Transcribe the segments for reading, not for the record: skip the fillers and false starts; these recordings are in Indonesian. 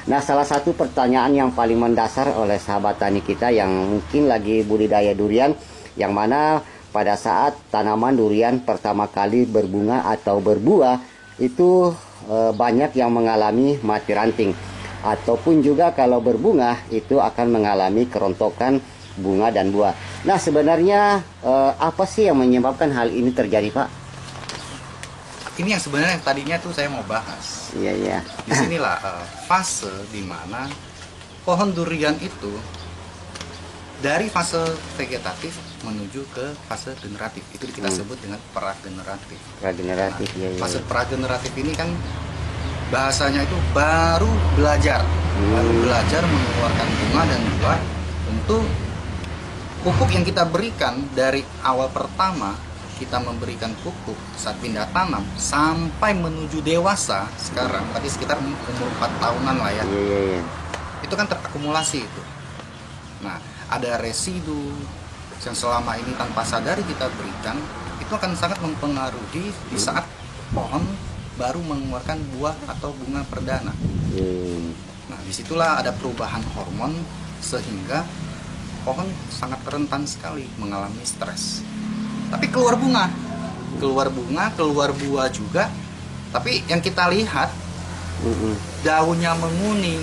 Nah, salah satu pertanyaan yang paling mendasar oleh sahabat tani kita yang mungkin lagi budidaya durian, yang mana pada saat tanaman durian pertama kali berbunga atau berbuah, itu banyak yang mengalami mati ranting. Ataupun juga kalau berbunga, itu akan mengalami kerontokan bunga dan buah. Nah, sebenarnya apa sih yang menyebabkan hal ini terjadi, Pak? Ini yang sebenarnya tadinya tuh saya mau bahas. Iya. Disinilah fase dimana pohon durian itu dari fase vegetatif menuju ke fase generatif. Itu kita sebut dengan prageneratif. Prageneratif, iya. Fase prageneratif ini kan bahasanya itu baru belajar, mengeluarkan bunga dan buah. Tentu pupuk yang kita berikan dari awal pertama kita memberikan pupuk saat pindah tanam sampai menuju dewasa sekarang, tadi sekitar umur 4 tahunan lah ya. Iya. Itu kan terakumulasi itu. Nah, ada residu yang selama ini tanpa sadari kita berikan, itu akan sangat mempengaruhi di saat pohon baru mengeluarkan buah atau bunga perdana. Nah, disitulah ada perubahan hormon sehingga pohon sangat rentan sekali mengalami stres. Tapi keluar bunga, keluar buah juga. Tapi yang kita lihat daunnya menguning,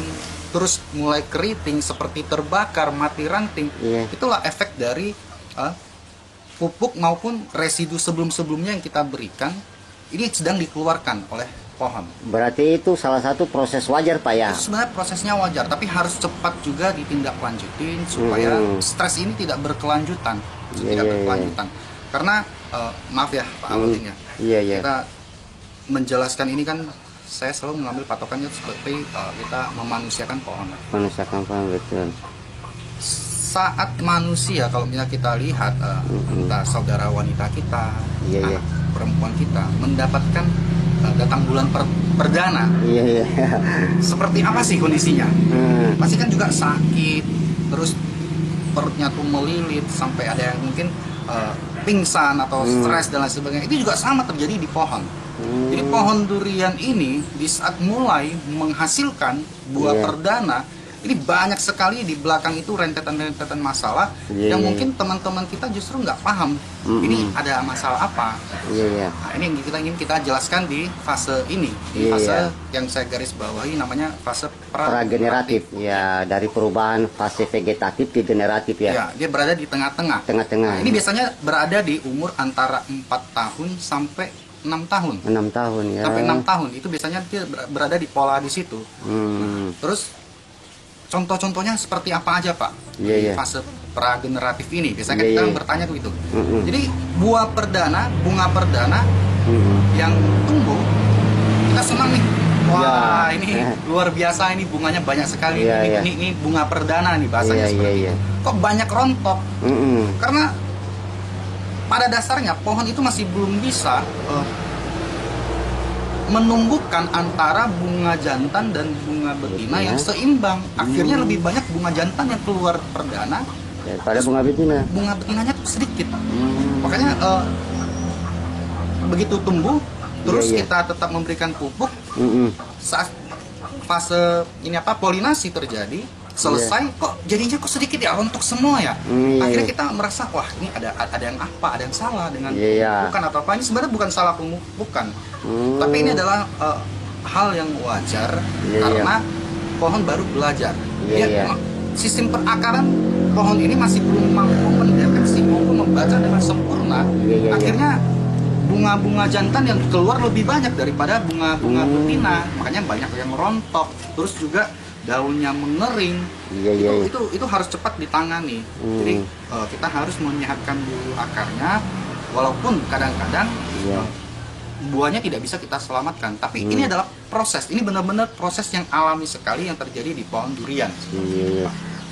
terus mulai keriting seperti terbakar, mati ranting. Itulah efek dari pupuk maupun residu sebelumnya yang kita berikan. Ini sedang dikeluarkan oleh pohon. Berarti itu salah satu proses wajar, Pak ya? Itu sebenarnya prosesnya wajar, tapi harus cepat juga ditindaklanjutin supaya stres ini tidak berkelanjutan. Karena maaf ya Pak Alvin ya, kita menjelaskan ini kan saya selalu mengambil patokannya seperti kita memanusiakan pohon. Manusiakan pohon, betul. Saat manusia, kalau misalnya kita lihat entah saudara wanita kita, anak perempuan kita mendapatkan datang bulan perdana, seperti apa sih kondisinya? Pasti kan juga sakit, terus perutnya tuh melilit sampai ada yang mungkin pingsan atau stres dan lain sebagainya. Itu juga sama terjadi di pohon. Jadi pohon durian ini di saat mulai menghasilkan buah perdana, ini banyak sekali di belakang itu rentetan-rentetan masalah yang mungkin teman-teman kita justru nggak paham. Ini ada masalah apa? Nah, ini yang kita ingin kita jelaskan di fase ini, di fase yang saya garis bawahi namanya fase prageneratif. Ya, dari perubahan fase vegetatif ke generatif ya. Ya, dia berada di tengah-tengah. Nah, ini biasanya berada di umur antara 4 tahun sampai 6 tahun. 6 tahun ya. Sampai 6 tahun itu biasanya dia berada di pola di situ. Nah, terus contoh-contohnya seperti apa aja Pak di fase prageneratif ini? Biasanya kita bertanya tuh itu. Jadi buah perdana, bunga perdana yang tumbuh, kita senang nih. Wah, ini luar biasa, ini bunganya banyak sekali. Ini bunga perdana nih bahasanya seperti itu. Kok banyak rontok? Karena pada dasarnya pohon itu masih belum bisa menumbuhkan antara bunga jantan dan bunga betina yang seimbang. Akhirnya lebih banyak bunga jantan yang keluar perdana daripada bunga betina. Bunga betinanya tuh sedikit. Makanya begitu tumbuh, terus kita tetap memberikan pupuk. Saat fase ini polinasi terjadi, selesai kok jadinya kok sedikit ya, rontok semua ya. Akhirnya kita merasa wah ini ada yang apa, ada yang salah dengan pemupukan atau apa. Ini sebenarnya bukan salah pemupukan, tapi ini adalah hal yang wajar karena pohon baru belajar. Sistem perakaran pohon ini masih belum mampu mendeteksi maupun membaca dengan sempurna. Akhirnya bunga-bunga jantan yang keluar lebih banyak daripada bunga-bunga betina, makanya banyak yang rontok. Terus juga daunnya mengering. Itu harus cepat ditangani. Jadi kita harus menyehatkan dulu akarnya, walaupun kadang-kadang buahnya tidak bisa kita selamatkan. Tapi ini adalah proses. Ini benar-benar proses yang alami sekali yang terjadi di pohon durian.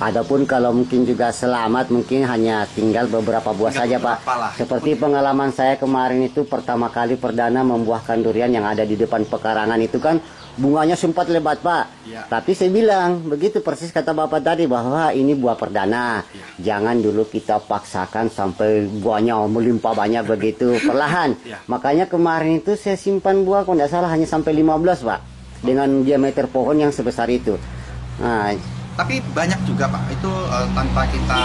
Adapun kalau mungkin juga selamat, mungkin hanya tinggal beberapa buah saja Pak. Seperti pengalaman saya kemarin itu, pertama kali perdana membuahkan durian yang ada di depan pekarangan itu kan bunganya sempat lebat Pak. Tapi saya bilang begitu persis kata Bapak tadi, bahwa ini buah perdana. Jangan dulu kita paksakan sampai buahnya melimpah banyak begitu, perlahan. Makanya kemarin itu saya simpan buah kalau tidak salah hanya sampai 15 Pak, dengan diameter pohon yang sebesar itu. Nah, tapi banyak juga Pak, itu tanpa kita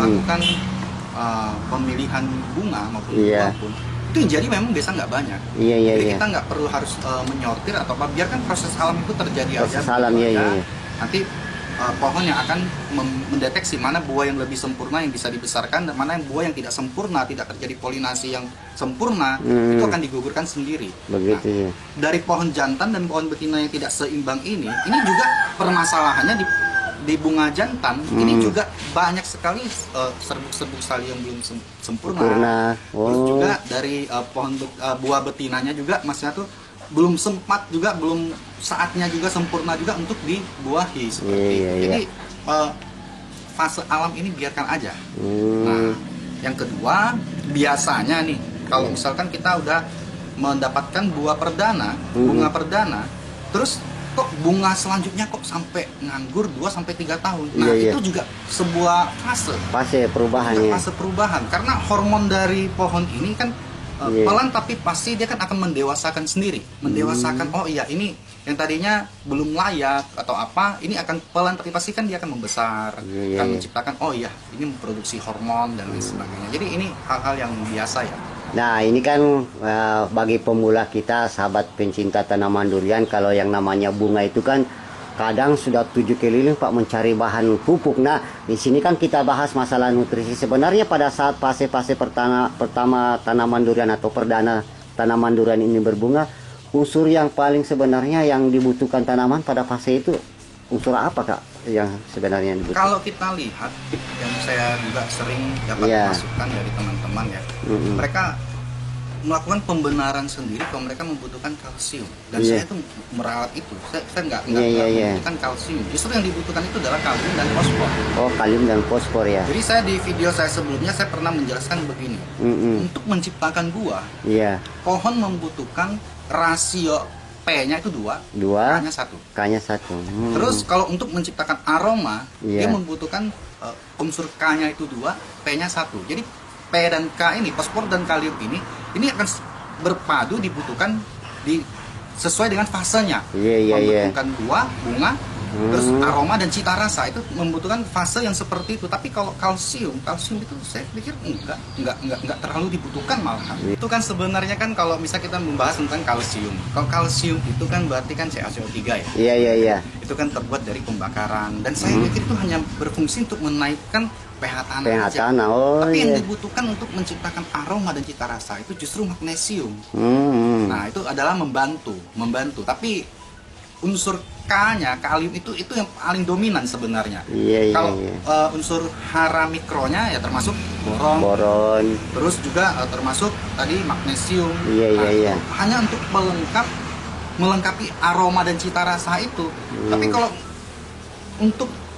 lakukan pemilihan bunga maupun Iya. buah pun, itu yang jadi memang biasa nggak banyak. Iya, iya, Jadi iya. kita nggak perlu harus menyortir atau apa, biarkan proses alam itu terjadi Proses aja. alam, iya, begitu iya, aja. iya. Nanti pohon yang akan mendeteksi mana buah yang lebih sempurna yang bisa dibesarkan dan mana yang buah yang tidak sempurna, tidak terjadi polinasi yang sempurna, itu akan digugurkan sendiri. Begitu ya. Dari pohon jantan dan pohon betina yang tidak seimbang ini juga permasalahannya di bunga jantan ini juga banyak sekali serbuk-serbuk sali yang belum sempurna. Terus juga dari pohon buah betinanya juga maksudnya tuh belum sempat juga, belum saatnya juga sempurna juga untuk dibuahi seperti itu. Jadi fase alam ini biarkan aja. Nah, yang kedua biasanya nih kalau misalkan kita udah mendapatkan buah perdana, bunga perdana, terus kok bunga selanjutnya kok sampai nganggur 2 sampai 3 tahun. Nah, itu juga sebuah fase perubahan ya. Fase perubahan karena hormon dari pohon ini kan pelan tapi pasti dia kan akan mendewasakan sendiri. Mendewasakan, oh iya ini yang tadinya belum layak atau apa, ini akan pelan tapi pasti kan dia akan membesar, akan menciptakan, oh iya ini memproduksi hormon dan lain sebagainya. Jadi ini hal-hal yang biasa ya. Nah, ini kan bagi pemula kita, sahabat pencinta tanaman durian, kalau yang namanya bunga itu kan kadang sudah 7 keliling Pak mencari bahan pupuk. Nah, di sini kan kita bahas masalah nutrisi. Sebenarnya pada saat fase-fase pertama tanaman durian atau perdana tanaman durian ini berbunga, unsur yang paling sebenarnya yang dibutuhkan tanaman pada fase itu unsur apa Kak yang sebenarnya dibutuhkan? Kalau kita lihat, yang saya juga sering dapat masukan dari teman-teman ya, mereka melakukan pembenaran sendiri kalau mereka membutuhkan kalsium, dan saya itu meralat itu, saya nggak membutuhkan kalsium, justru yang dibutuhkan itu adalah kalium dan fosfor. Oh, kalium dan fosfor ya. Jadi saya di video saya sebelumnya saya pernah menjelaskan begini, untuk menciptakan buah, pohon membutuhkan rasio P-nya itu 2, K-nya 1. K-nya 1. Terus kalau untuk menciptakan aroma, dia membutuhkan unsur K-nya itu 2, P-nya 1. Jadi P dan K ini, fosfor dan kalium ini akan berpadu dibutuhkan sesuai dengan fasenya. Membutuhkan buah, bunga, terus aroma dan cita rasa itu membutuhkan fase yang seperti itu. Tapi kalau kalsium itu saya pikir enggak terlalu dibutuhkan malahan. Itu kan sebenarnya kan kalau misalnya kita membahas tentang kalsium. Kalau kalsium itu kan berarti kan CaCO3 ya. Iya. Itu kan terbuat dari pembakaran dan saya pikir itu hanya berfungsi untuk menaikkan pH tanah aja. Tapi yang dibutuhkan untuk menciptakan aroma dan cita rasa itu justru magnesium. Nah, itu adalah membantu. Tapi unsur K-nya, kalium itu yang paling dominan sebenarnya. Kalau unsur hara mikronya ya termasuk boron. Terus juga termasuk tadi magnesium. Hanya untuk melengkapi aroma dan cita rasa itu. Tapi kalau untuk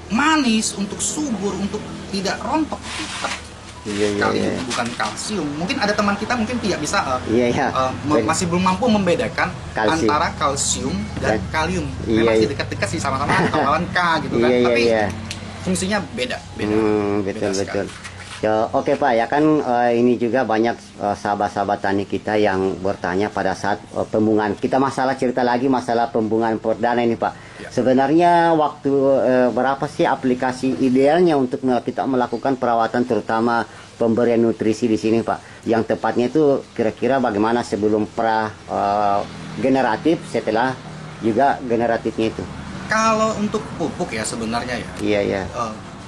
manis, untuk subur, untuk tidak rontok, kalium bukan kalsium. Mungkin ada teman kita mungkin tidak bisa masih belum mampu membedakan antara kalsium dan kalium. Memang masih dekat-dekat sih, sama-sama lawan K gitu kan. Tapi fungsinya beda. Betul. Ya, oke Pak, ya kan ini juga banyak sahabat-sahabat tani kita yang bertanya pada saat pembungaan. Kita cerita lagi masalah pembungaan perdana ini Pak. Sebenarnya waktu berapa sih aplikasi idealnya untuk kita melakukan perawatan, terutama pemberian nutrisi di sini Pak? Yang tepatnya itu kira-kira bagaimana sebelum generatif, setelah juga generatifnya itu? Kalau untuk pupuk ya sebenarnya ya.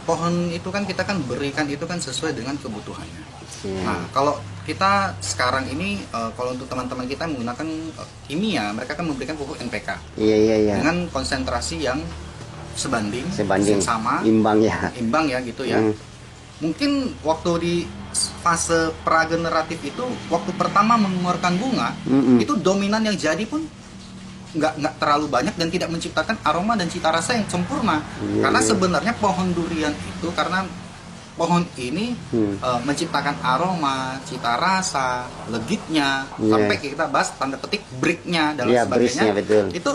Pohon itu kan kita berikan itu kan sesuai dengan kebutuhannya. Nah, kalau kita sekarang ini kalau untuk teman-teman kita menggunakan kimia, mereka kan memberikan pupuk NPK. Dengan konsentrasi yang sebanding sama, imbang ya gitu ya. Mungkin waktu di fase prageneratif itu, waktu pertama mengeluarkan bunga, itu dominan yang jadi pun nggak terlalu banyak dan tidak menciptakan aroma dan cita rasa yang sempurna. Karena sebenarnya pohon durian itu, karena pohon ini menciptakan aroma, cita rasa, legitnya, sampai kita bahas tanda petik breaknya dan sebagainya, itu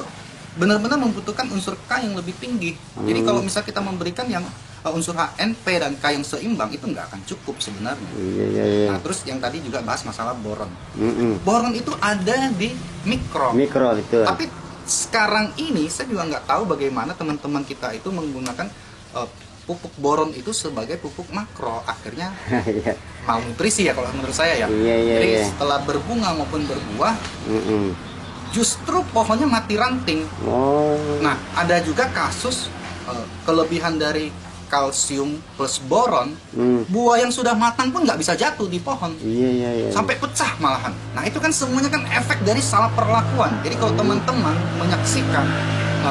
benar-benar membutuhkan unsur K yang lebih tinggi. Jadi kalau misal kita memberikan yang unsur N, P dan K yang seimbang, itu nggak akan cukup sebenarnya. Nah, terus yang tadi juga bahas masalah boron. Boron itu ada di mikro. Tapi sekarang ini saya juga nggak tahu bagaimana teman-teman kita itu menggunakan pupuk boron itu sebagai pupuk makro, akhirnya malnutrisi ya kalau menurut saya ya. Jadi setelah berbunga maupun berbuah, justru pohonnya mati ranting. Nah, ada juga kasus kelebihan dari kalsium plus boron, buah yang sudah matang pun nggak bisa jatuh di pohon, sampai pecah malahan. Nah, itu kan semuanya kan efek dari salah perlakuan. Jadi kalau teman-teman menyaksikan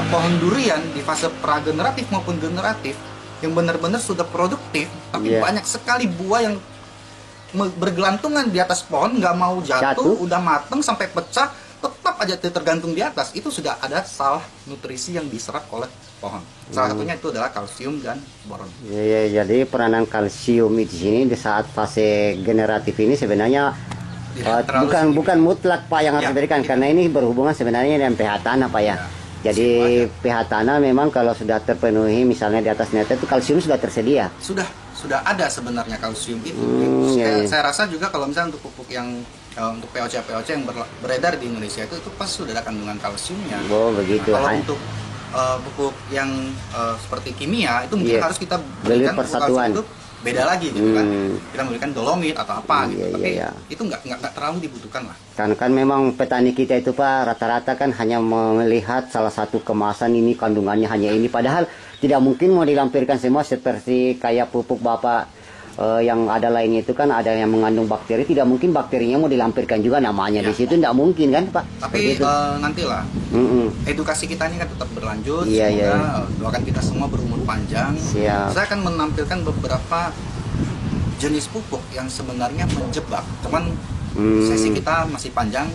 pohon durian di fase prageneratif maupun generatif yang benar-benar sudah produktif, tapi banyak sekali buah yang bergelantungan di atas pohon, nggak mau jatuh, udah mateng sampai pecah, tetap aja tergantung di atas, itu sudah ada salah nutrisi yang diserap oleh pohon. Salah satunya itu adalah kalsium dan boron. Jadi peranan kalsium di sini di saat fase generatif ini sebenarnya bukan mutlak Pak yang harus diberikan, karena ini berhubungan sebenarnya dengan pH tanah Pak ya. Jadi pH tanah memang kalau sudah terpenuhi, misalnya di atas neta itu kalsium sudah tersedia. Sudah ada sebenarnya kalsium itu. Saya rasa juga kalau misalnya untuk pupuk yang untuk POC yang beredar di Indonesia itu pasti sudah ada kandungan kalsiumnya. Begitu. Nah, kalau untuk pupuk yang seperti kimia itu mungkin harus kita berikan persatuan. Itu beda lagi gitu kan. Kita memberikan dolomit atau apa gitu. Tapi itu nggak terlalu dibutuhkan lah. Kan memang petani kita itu Pak rata-rata kan hanya melihat salah satu kemasan ini kandungannya hanya ini, padahal tidak mungkin mau dilampirkan semua seperti kayak pupuk Bapak yang ada lainnya itu kan ada yang mengandung bakteri, tidak mungkin bakterinya mau dilampirkan juga namanya di situ, tidak mungkin kan Pak. Tapi nantilah edukasi kita ini kan tetap berlanjut. Semoga doakan kita semua berumur panjang. Saya akan menampilkan beberapa jenis pupuk yang sebenarnya menjebak, cuman sesi kita masih panjang.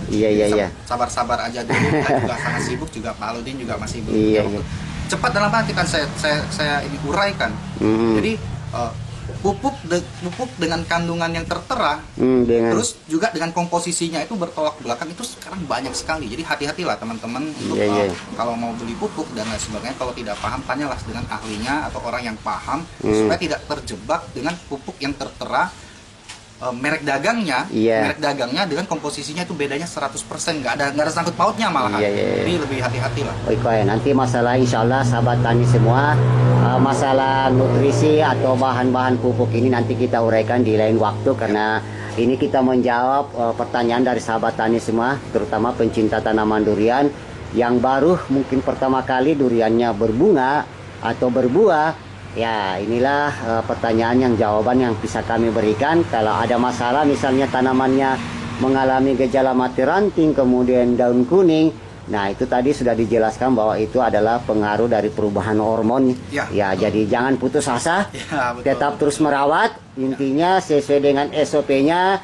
Sabar-sabar aja dulu. Kita juga sangat sibuk, juga Pak Aludin juga masih cepat dalam arti kan saya ini uraikan. Jadi pupuk dengan kandungan yang tertera, terus juga dengan komposisinya itu bertolak belakang, itu sekarang banyak sekali. Jadi hati-hatilah teman-teman untuk kalau mau beli pupuk dan lain sebagainya, kalau tidak paham tanyalah dengan ahlinya atau orang yang paham, supaya tidak terjebak dengan pupuk yang tertera merek dagangnya dengan komposisinya itu bedanya 100%, nggak ada sangkut pautnya malahan. Jadi lebih hati-hati lah. Nanti masalah insya Allah sahabat tani semua, masalah nutrisi atau bahan-bahan pupuk ini nanti kita uraikan di lain waktu, karena ini kita menjawab pertanyaan dari sahabat tani semua, terutama pencinta tanaman durian yang baru mungkin pertama kali duriannya berbunga atau berbuah. Ya, inilah pertanyaan yang jawaban yang bisa kami berikan. Kalau ada masalah misalnya tanamannya mengalami gejala mati ranting, kemudian daun kuning, nah itu tadi sudah dijelaskan bahwa itu adalah pengaruh dari perubahan hormon. Jadi jangan putus asa, tetap terus merawat. Intinya sesuai dengan SOP-nya,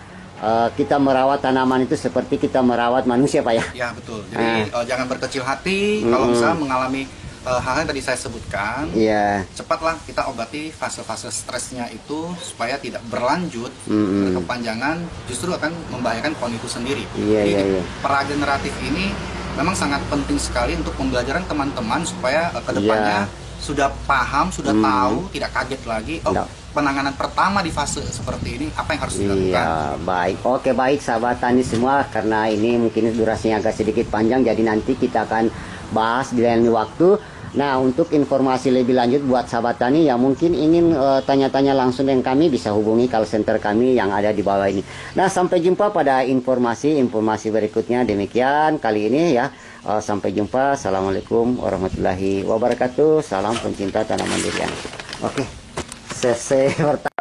kita merawat tanaman itu seperti kita merawat manusia Pak ya. Ya betul. Jadi jangan berkecil hati kalau misalnya mengalami hal yang tadi saya sebutkan. Cepatlah kita obati fase-fase stresnya itu supaya tidak berlanjut berkepanjangan, justru akan membahayakan pohon itu sendiri. Jadi prageneratif ini memang sangat penting sekali untuk pembelajaran teman-teman supaya kedepannya sudah paham, sudah tahu, tidak kaget lagi. Penanganan pertama di fase seperti ini apa yang harus dilakukan? Baik sahabat tani semua, karena ini mungkin durasinya agak sedikit panjang, jadi nanti kita akan bahas di lain waktu. Nah, untuk informasi lebih lanjut buat sahabat tani yang mungkin ingin tanya-tanya langsung dengan kami, bisa hubungi call center kami yang ada di bawah ini. Nah, sampai jumpa pada informasi berikutnya. Demikian kali ini ya. Sampai jumpa. Assalamualaikum warahmatullahi wabarakatuh. Salam pencinta tanaman durian. Selesai pertanyaan.